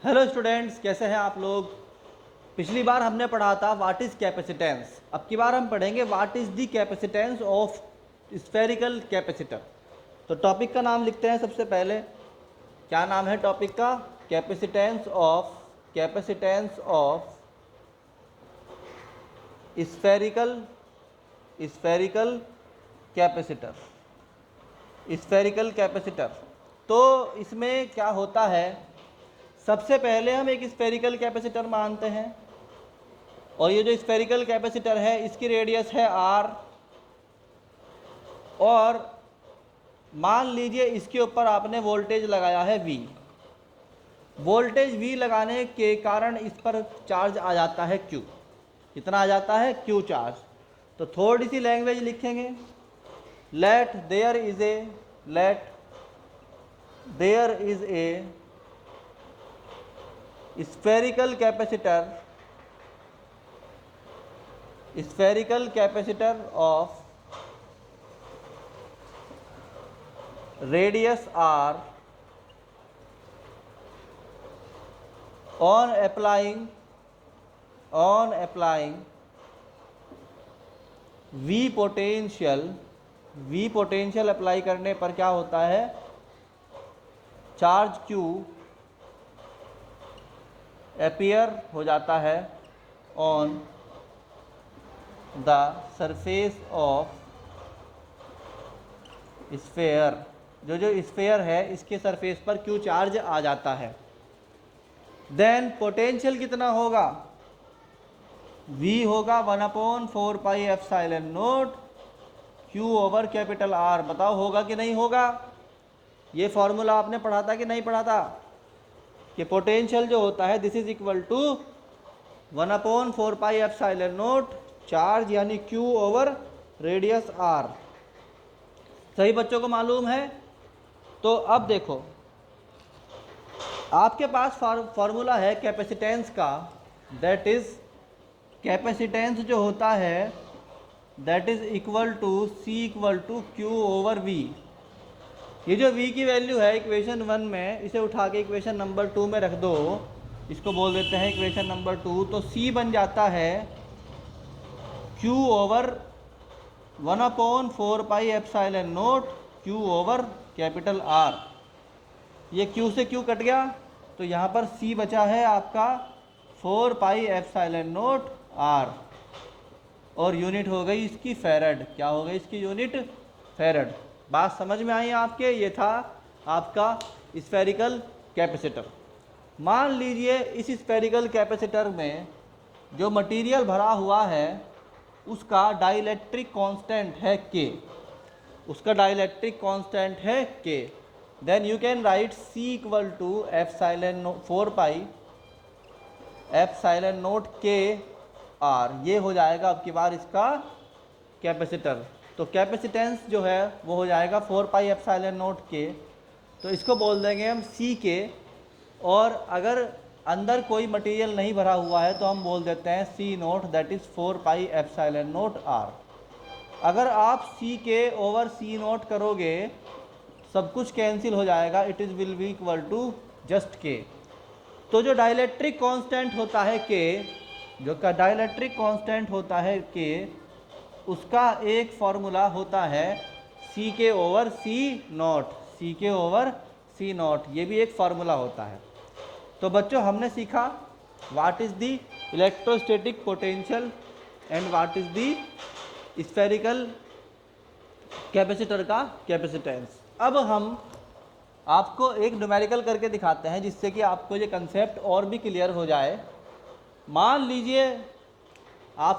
Hello students, कैसे हैं आप लोग। पिछली बार हमने पढ़ा था व्हाट इज़ कैपेसिटेंस। अब की बार हम पढ़ेंगे what is the capacitance of spherical capacitor. तो टॉपिक का नाम लिखते हैं सबसे पहले। क्या नाम है टॉपिक का? Capacitance of spherical capacitor. तो इसमें क्या होता है, सबसे पहले हम एक स्फेरिकल कैपेसिटर मानते हैं और ये जो स्फेरिकल कैपेसिटर है इसकी रेडियस है r। और मान लीजिए इसके ऊपर आपने वोल्टेज लगाया है V। वोल्टेज V लगाने के कारण इस पर चार्ज आ जाता है Q। कितना आ जाता है? Q charge. तो थोड़ी सी लैंग्वेज लिखेंगे। Let there is a spherical capacitor of radius r on applying V potential apply करने पर क्या होता है, चार्ज Q अपीयर हो जाता है on the surface of sphere. जो स्फेयर है इसके सरफेस पर Q चार्ज आ जाता है। देन पोटेंशियल कितना होगा? V होगा 1/4 pi epsilon not Q over capital R। बताओ होगा कि नहीं होगा? ये फॉर्मूला आपने पढ़ा था कि नहीं पढ़ा था कि पोटेंशियल जो होता है this is equal to 1/4 pi epsilon naught charge यानी Q ओवर रेडियस R। सही बच्चों को मालूम है? तो अब देखो, आपके पास फॉर्मूला है कैपेसिटेंस का, दैट इज कैपेसिटेंस जो होता है that is equal to C equal to Q over V। ये जो V की वैल्यू है इक्वेशन 1 में, इसे उठा के इक्वेशन नंबर 2 में रख दो। इसको बोल देते हैं इक्वेशन नंबर 2। तो C बन जाता है Q over 1/4 pi epsilon not Q over capital R। ये Q से Q कट गया तो यहाँ पर C बचा है आपका 4 पाई एप्सिलॉन नॉट R और यूनिट हो गई इसकी फैरड। क्या हो गई इसकी यूनिट? फैरड। बात समझ में आई आपके? ये था आपका स्फेरिकल कैपेसिटर। मान लीजिए इस स्फेरिकल कैपेसिटर में जो मटेरियल भरा हुआ है उसका डाइलेक्ट्रिक कांस्टेंट है K। उसका डाइलेक्ट्रिक कांस्टेंट है K। Then you can write C equal to epsilon 4 pi epsilon naught K R। ये हो जाएगा अब की बार इसका कैपेसिटर। तो कैपेसिटेंस जो है वो हो जाएगा 4 पाई एप्सिलॉन नॉट K। तो इसको बोल देंगे हम CK। और अगर अंदर कोई मटेरियल नहीं भरा हुआ है तो हम बोल देते हैं C not, that is 4 pi epsilon not R। अगर आप CK ओवर C नॉट करोगे सब कुछ कैंसिल हो जाएगा, it is will be equal to just K। तो जो डाइलेक्ट्रिक कांस्टेंट होता है K, उसका एक फॉर्मूला होता है CK ओवर C नॉट। ये भी एक फार्मूला होता है। तो बच्चों हमने सीखा what is the electrostatic potential and what is the spherical capacitor का कैपेसिटेंस। अब हम आपको एक न्यूमेरिकल करके दिखाते हैं जिससे कि आपको ये कंसेप्ट और भी क्लियर हो जाए। मान लीजिए